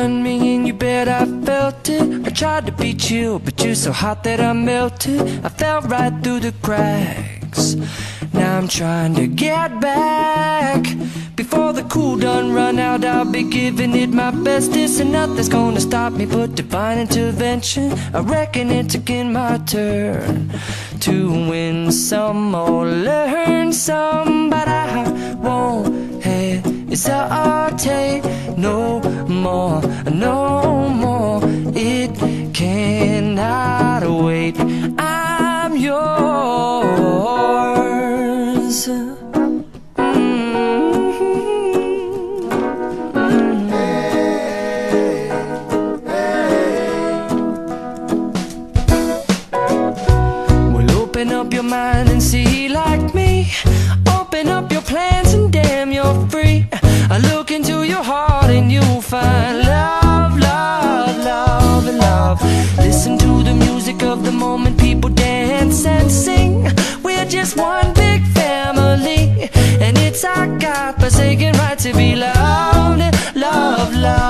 on me and you bet I felt it. I tried to be chill, but you're so hot that I melted. I fell right through the cracks. Now I'm trying to get back. Before the cool done run out, I'll be giving it my bestest, and nothing's gonna stop me but divine intervention. I reckon it's again my turn to win some or learn some, but I won't hesitate no more, no more. It cannot wait. I'm yours. Open up your mind and see like me. Open up your plans and damn, you're free. I look into your heart and you'll find love, love, love, and love. Listen to the music of the moment, people dance and sing. We're just one big family, and it's our God-forsaken right to be loved, love, love.